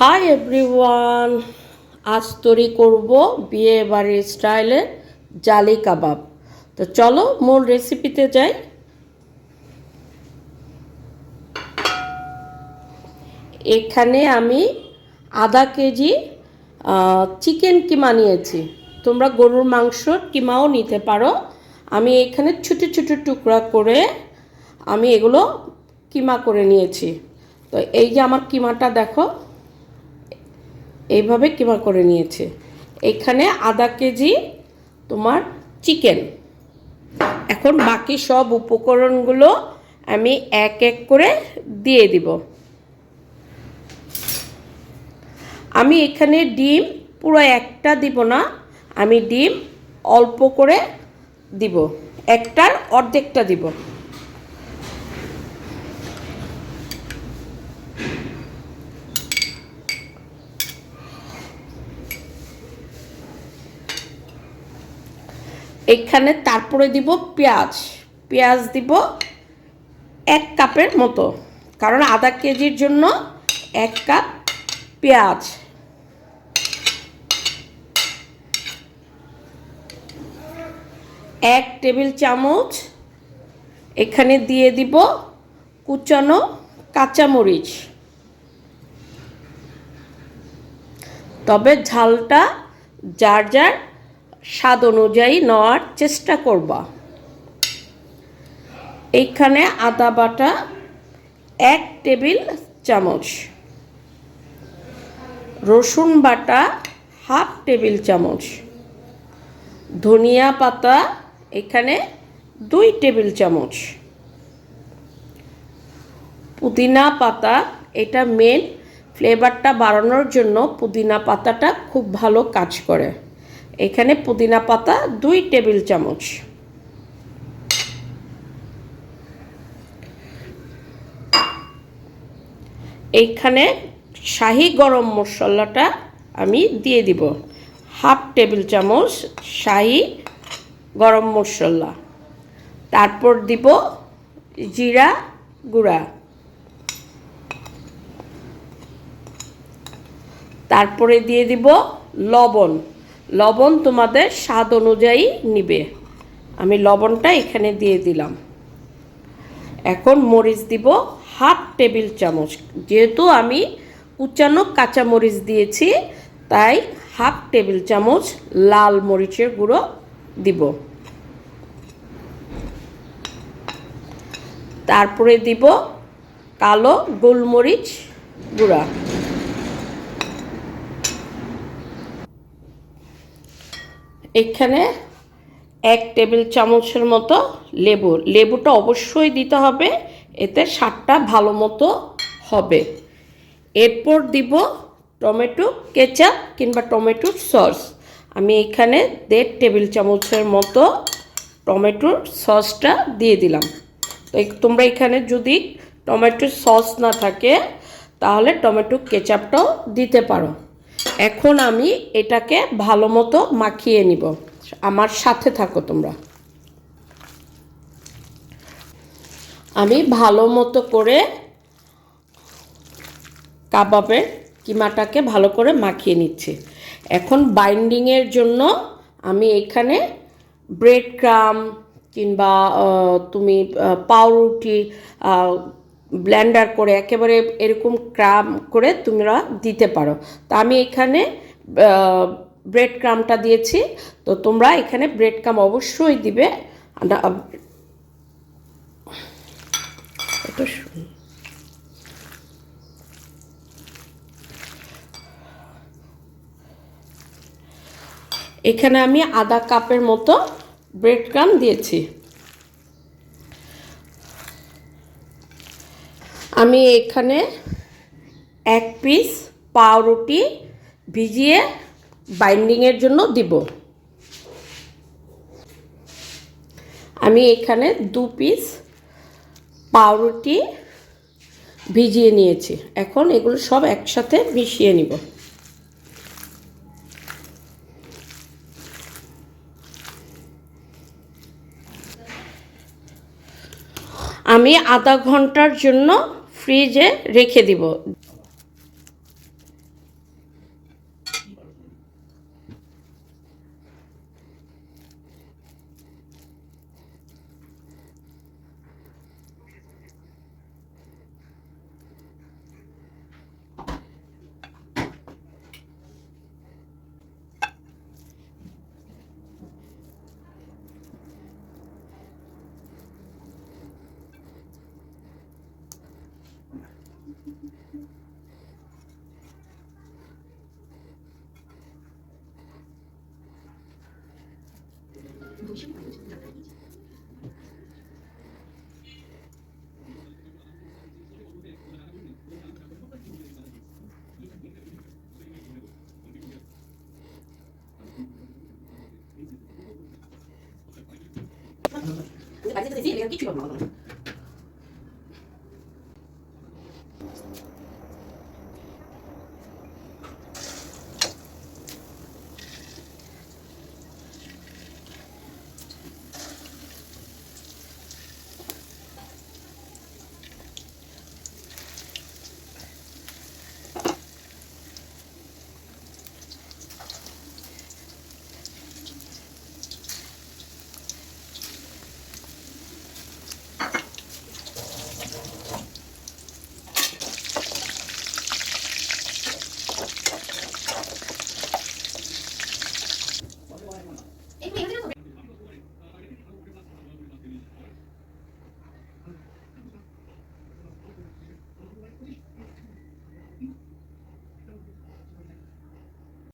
Hi everyone, আজ তৈরি করব বিয়ে বাড়ির স্টাইলের জালি কাবাব। তো চলো মূল রেসিপিতে যাই। এখানে আমি আধা কেজি চিকেন কিমা নিয়েছি। তোমরা গরুর মাংসর কিমাও নিতে পারো। আমি এখানে ছোটো ছোটো টুকরা করে আমি এগুলো কিমা করে নিয়েছি। তো এই যে আমার কিমাটা দেখো, এইভাবে কিমা করে নিয়েছে। এখানে আধা কেজি তোমার চিকেন। এখন বাকি সব উপকরণগুলো আমি এক এক করে দিয়ে দিব। আমি এখানে ডিম পুরো একটা দিব না, আমি ডিম অল্প করে দিব, একটার অর্ধেকটা দিব। এখানে তারপরে দিব পেঁয়াজ দিব 1 কাপের মতো, কারণ আধা কেজির জন্য 1 কাপ পেঁয়াজ। এক টেবিল চামচ এখানে দিয়ে দিব কুচানো কাঁচামরিচ, তবে ঝালটা যার যার স্বাদ অনুযায়ী নেওয়ার চেষ্টা করবা। এইখানে আদা বাটা 1 টেবিল চামচ, রসুন বাটা 1/2 টেবিল চামচ, ধনিয়া পাতা এখানে 2 টেবিল চামচ, পুদিনা পাতা, এটা মেন ফ্লেভারটা বাড়ানোর জন্য পুদিনা পাতাটা খুব ভালো কাজ করে। এখানে পুদিনা পাতা 2 টেবিল চামচ। এইখানে শাহি গরম মশলাটা আমি দিয়ে দিব 1/2 টেবিল চামচ শাহি গরম মশলা। তারপর দিব জিরা গুঁড়া, তারপরে দিয়ে দিব লবণ তোমাদের স্বাদ অনুযায়ী নিবে। আমি লবণটা এখানে দিয়ে দিলাম। এখন মরিচ দিব 1/2 টেবিল চামচ, যেহেতু আমি কুচানো কাঁচা মরিচ দিয়েছি তাই 1/2 টেবিল চামচ লাল মরিচের গুঁড়ো দিব। তারপরে দিব কালো গোলমরিচ গুঁড়া। এখানে 1 টেবিল চামচের মতো লেবুটা অবশ্যই দিতে হবে, এতে স্বাদটা ভালো মতো হবে। এরপর দিব টমেটো কেচাপ কিংবা টমেটো সস। আমি এখানে 1.5 টেবিল চামচের মতো টমেটোর সসটা দিয়ে দিলাম। তো তোমরা এখানে যদি টমেটো সস না থাকে তাহলে টমেটো কেচাপটাও দিতে পারো। এখন আমি এটাকে ভালো মতো মাখিয়ে নিব, আমার সাথে থাকো তোমরা। আমি ভালো মতো করে কাবাবের কিমাটাকে ভালো করে মাখিয়ে নিচ্ছি। এখন বাইন্ডিংয়ের জন্য আমি এখানে ব্রেড ক্রাম কিংবা তুমি পাউরুটি ব্লেন্ডার করে একেবারে এরকম ক্রাম করে তোমরা দিতে পারো। তা আমি এখানে ব্রেড ক্রামটা দিয়েছি, তো তোমরা এখানে ব্রেড ক্রাম অবশ্যই দিবে। এখানে আমি আধা কাপের মতো ব্রেড ক্রাম দিয়েছি। আমি এখানে 1 পিস পাউরুটি ভিজিয়ে বাইন্ডিংয়ের জন্য দিব। আমি এখানে 2 পিস পাউরুটি ভিজিয়ে নিয়েছি। এখন এগুলো সব একসাথে মিশিয়ে নিব। আমি আধা ঘন্টার জন্য ফ্রিজে রেখে দিব। দিয়েছি, এর কিছু হবে না।